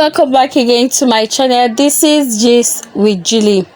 welcome back again to my channel. This is Gist with Julie.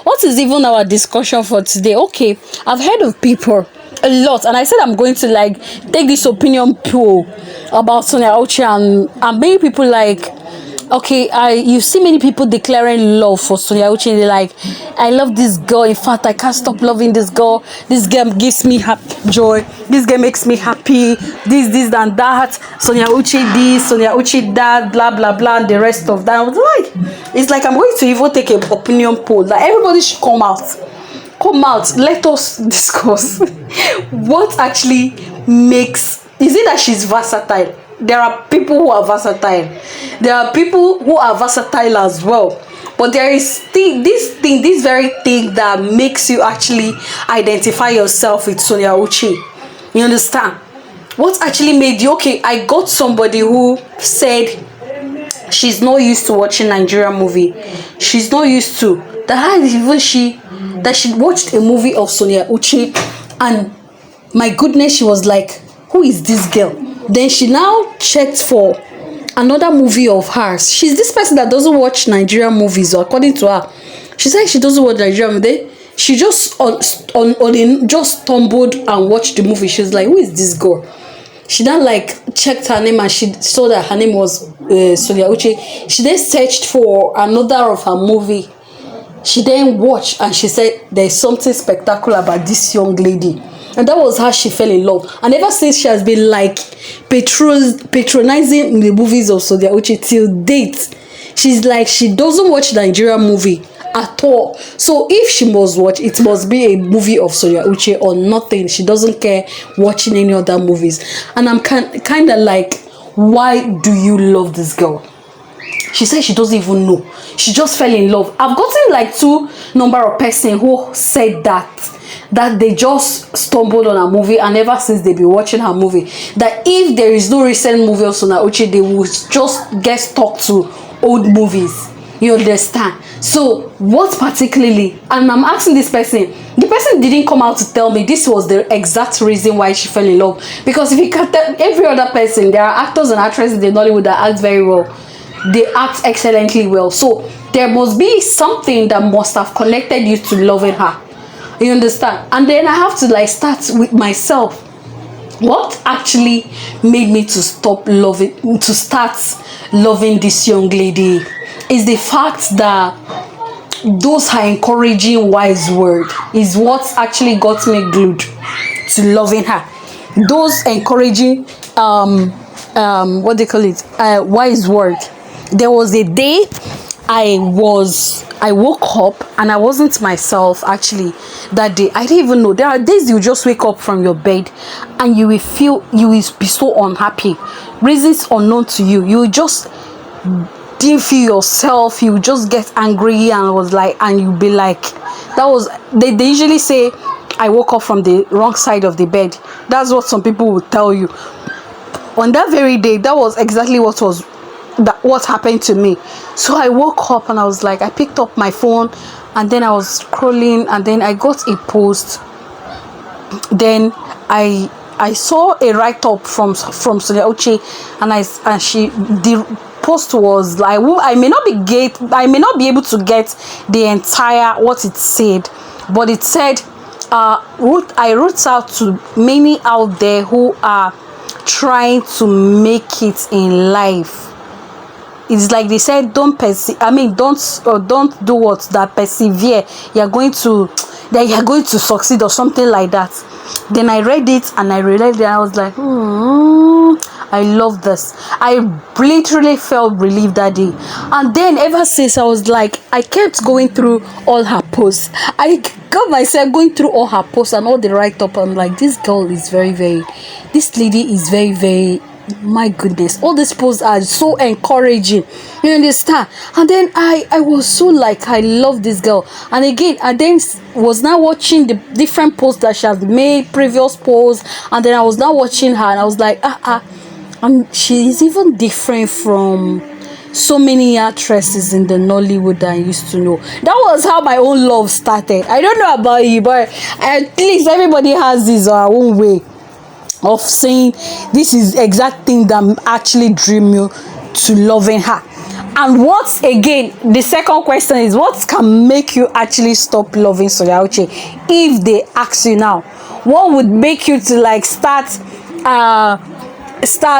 What is even our discussion for today? Okay, I've heard of people a lot, and I said I'm going to take this opinion poll about Sonia Uchi, and many people you see many people declaring love for Sonia Uchi. They're like, I love this girl. In fact, I can't stop loving this girl. This girl gives me joy. This girl makes me happy. This and that. Sonia Uchi this, Sonia Uchi that, blah blah blah, and the rest of that. I was like, it's like I'm going to even take an opinion poll that everybody should come out. Let us discuss what actually makes. Is it that she's versatile? There are people who are versatile. There are people who are versatile as well. But there is this very thing that makes you actually identify yourself with Sonia Uchi. You understand? What actually made you, okay, I got somebody who said she's not used to watching Nigerian movie. She's not used to. That she watched a movie of Sonia Uchi, and my goodness, she was like, who is this girl? Then she now checked for another movie of hers. She's this person that doesn't watch Nigerian movies, or according to her, she said she doesn't watch Nigerian movies. She just just stumbled and watched the movie. She was like, who is this girl? She then checked her name, and she saw that her name was Sonia Uchi. She then searched for another of her movie. She then watched, and she said there's something spectacular about this young lady. And that was how she fell in love. And ever since, she has been patronizing the movies of Sonia Uchi till date. She's like, she doesn't watch Nigerian movie at all. So if she must watch, it must be a movie of Sonia Uchi or nothing. She doesn't care watching any other movies. And I'm kind of like, why do you love this girl? She said she doesn't even know. She just fell in love. I've gotten two number of persons who said that they just stumbled on a movie, and ever since they've been watching her movie, that if there is no recent movie of Sonia Uchi, they will just get stuck to old movies. You understand? So what particularly, and I'm asking this person, the person didn't come out to tell me this was the exact reason why she fell in love. Because if you can tell every other person, there are actors and actresses in Hollywood that act very well. They act excellently well. So there must be something that must have connected you to loving her. You understand? And then I have to start with myself. What actually made me to start loving this young lady is the fact that those her encouraging wise word is what actually got me glued to loving her. Those encouraging what they call it, wise word. There was a day I woke up and I wasn't myself actually that day. I didn't even know. There are days you just wake up from your bed and you will be so unhappy. Reasons unknown to you. You just didn't feel yourself. You just get angry and you'll be like, they usually say I woke up from the wrong side of the bed. That's what some people will tell you. On that very day, that was exactly what happened to me. So I woke up and I was like, I picked up my phone and then I was scrolling, and then I got a post. Then I saw a write-up from Sonia Uchi, and the post was like, I may not be able to get the entire what it said, but it said I wrote out to many out there who are trying to make it in life. It's like they said, don't do what that persevere. You're going to succeed or something like that. Then I read it and I realized that I was like, I love this. I literally felt relieved that day. And then ever since, I was like, I kept going through all her posts. I got myself going through all her posts and all the write-up. I'm like, this lady is very, very, my goodness, all these posts are so encouraging. You understand? And then I was so I love this girl. And again, I then was now watching the different posts that she has made, previous posts, and then I was now watching her and I was like, she is even different from so many actresses in the Nollywood that I used to know. That was how my own love started. I don't know about you, but at least everybody has his own way of saying this is exact thing that actually drew me to loving her. And what again, the second question is, what can make you actually stop loving Sonia Uchi? If they ask you now, what would make you to like start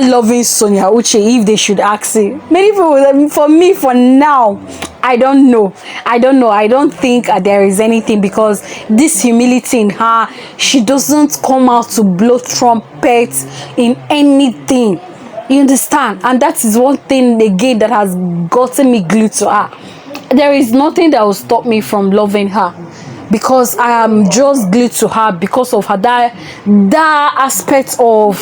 loving Sonia Uchi if they should ask you? Many people, I mean, for me, for now, I don't know. I don't think there is anything, because this humility in her, she doesn't come out to blow trumpets in anything. You understand? And that is one thing again that has gotten me glued to her. There is nothing that will stop me from loving her, because I am just glued to her because of her that aspect of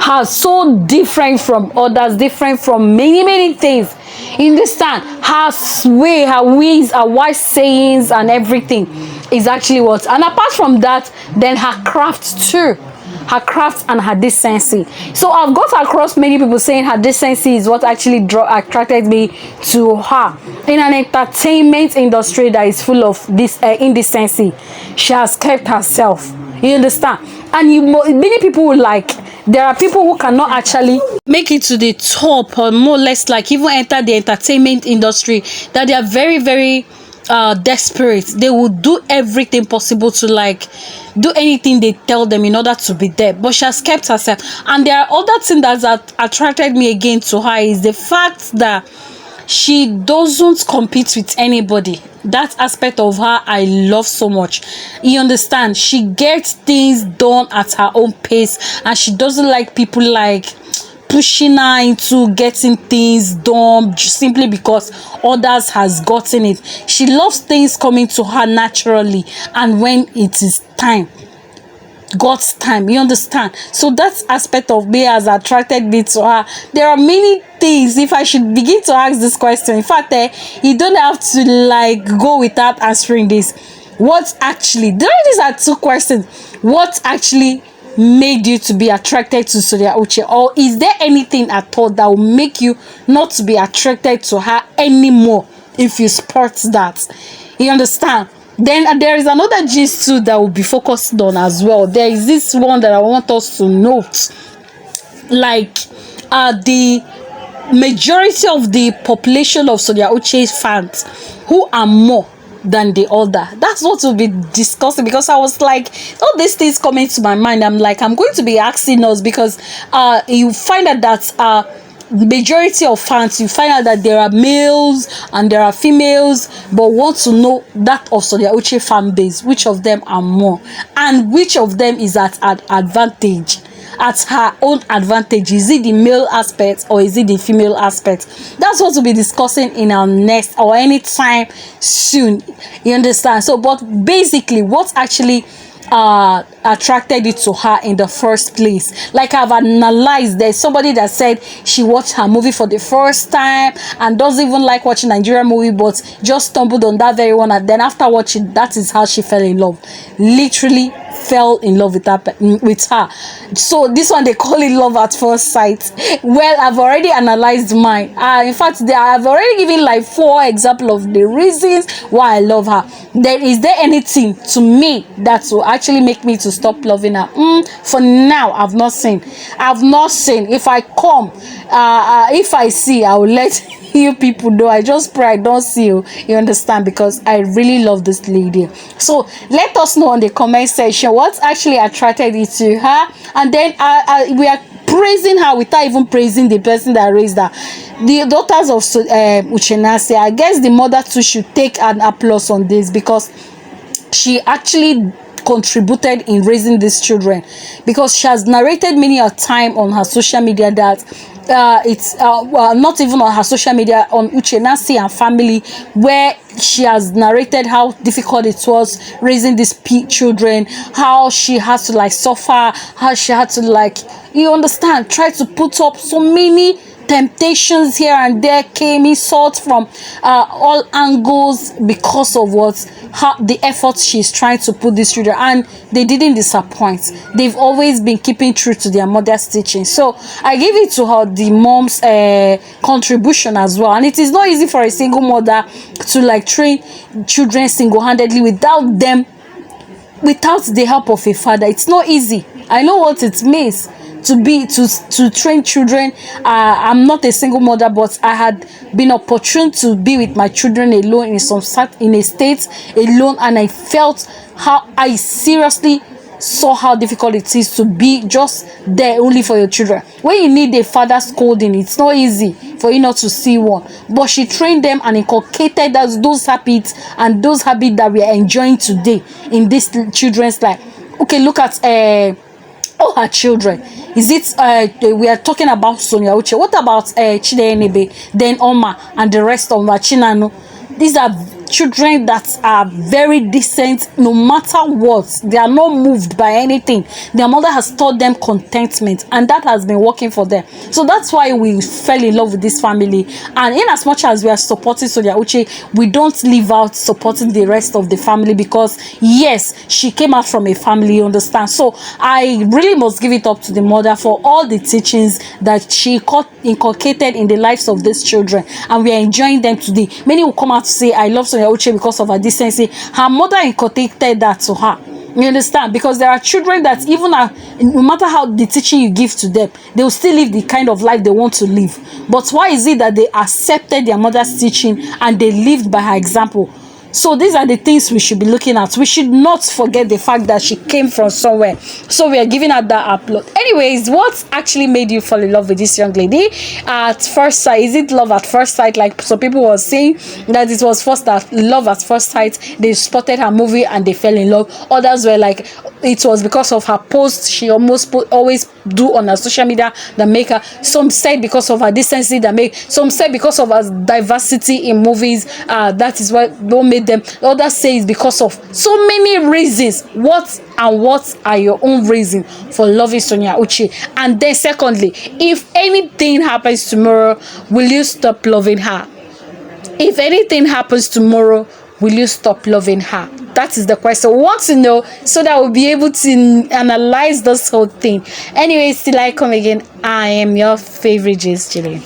her, so different from others, different from many things. You understand? Her way, her ways, her wise sayings and everything is actually what. And apart from that, then her craft too. Her craft and her decency. So I've got across many people saying her decency is what actually attracted me to her. In an entertainment industry that is full of this indecency, she has kept herself. You understand? And many people will like, there are people who cannot actually make it to the top, or more or less like even enter the entertainment industry, that they are very desperate. They will do everything possible to like do anything they tell them in order to be there, but she has kept herself. And there are other things that attracted me again to her is the fact that she doesn't compete with anybody. That aspect of her I love so much. You understand? She gets things done at her own pace, and she doesn't like people like pushing her into getting things done simply because others has gotten it. She loves things coming to her naturally, and when it is time, God's time. You understand? So that aspect of me has attracted me to her. There are many things. If I should begin to ask this question, in fact, you don't have to like go without answering this. What actually, these are two questions. What actually made you to be attracted to Sonia Uchi? Or is there anything at all that will make you not to be attracted to her anymore if you spot that? You understand? Then there is another gist too that will be focused on as well. There is this one that I want us to note. Like the majority of the population of Sonia Uchi's fans who are more than the other. That's what we'll be discussing, because I was like, all these things coming to my mind. I'm like, I'm going to be asking us, because you find out that the majority of fans, you find out that there are males and there are females, but want to know that of Sonia Uchi fan base, which of them are more, and which of them is at an advantage, at her own advantage. Is it the male aspect or is it the female aspect? That's what we'll be discussing in our next or anytime soon. You understand? So, but basically, what actually attracted you to her in the first place? Like I've analyzed, there's somebody that said she watched her movie for the first time and doesn't even like watching Nigerian movie, but just stumbled on that very one, and then after watching, that is how she fell in love. Literally fell in love with her. So this one, they call it love at first sight. Well, I've already analyzed mine. In fact, I've already given like 4 examples of the reasons why I love her. Is there anything to me that will actually make me to stop loving her? For now, I've not seen. If I come, if I see, I will let you people know. I just pray I don't see you. You understand? Because I really love this lady. So let us know in the comment section what actually attracted you to her, and then we are praising her without even praising the person that raised her. The daughters of Uchenase, I guess the mother too should take an applause on this, because she actually contributed in raising these children, because she has narrated many a time on her social media that it's not even on her social media, on Uchenase and family, where she has narrated how difficult it was raising these children, how she had to like suffer, how she had to like, you understand, try to put up so many temptations here and there, came insult from all angles, because of the efforts she's trying to put these children, and they didn't disappoint. They've always been keeping true to their mother's teaching. So I give it to her, the mom's contribution as well. And it is not easy for a single mother to like train children single-handedly without the help of a father. It's not easy. I know what it means. to train children. I'm not a single mother, but I had been opportune to be with my children alone in a state alone, and I felt how I seriously saw how difficult it is to be just there only for your children. When you need a father scolding, it's not easy for you not to see one. But she trained them and inculcated us those habits that we are enjoying today in this children's life. Okay, look at all her children. Is it we are talking about Sonia Uchi? What about Chidenebe, then Oma, and the rest of Chinano? These are children that are very decent no matter what. They are not moved by anything. Their mother has taught them contentment, and that has been working for them. So that's why we fell in love with this family. And in as much as we are supporting Sonia Uchi, we don't leave out supporting the rest of the family, because yes, she came out from a family, you understand. So I really must give it up to the mother for all the teachings that she inculcated in the lives of these children, and we are enjoying them today. Many will come out to say, I love Sonia Uchi because of her decency. Her mother inculcated that to her. You understand? Because there are children that even no matter how the teaching you give to them, they will still live the kind of life they want to live. But why is it that they accepted their mother's teaching and they lived by her example? So these are the things we should be looking at. We should not forget the fact that she came from somewhere. So we are giving her that upload. Anyways, what actually made you fall in love with this young lady at first sight? Is it love at first sight, like some people were saying that it was love at first sight? They spotted her movie and they fell in love. Others were like, it was because of her posts she always do on her social media that make her. Some said because of her decency that make. Some said because of her diversity in movies. That is what made them. Others say it's because of so many reasons. What are your own reasons for loving Sonia Uchi? And then secondly, if anything happens tomorrow, will you stop loving her? If anything happens tomorrow, will you stop loving her? That is the question we want to know, so that we'll be able to analyze this whole thing. Anyways, till I come again, I am your favorite Jillian.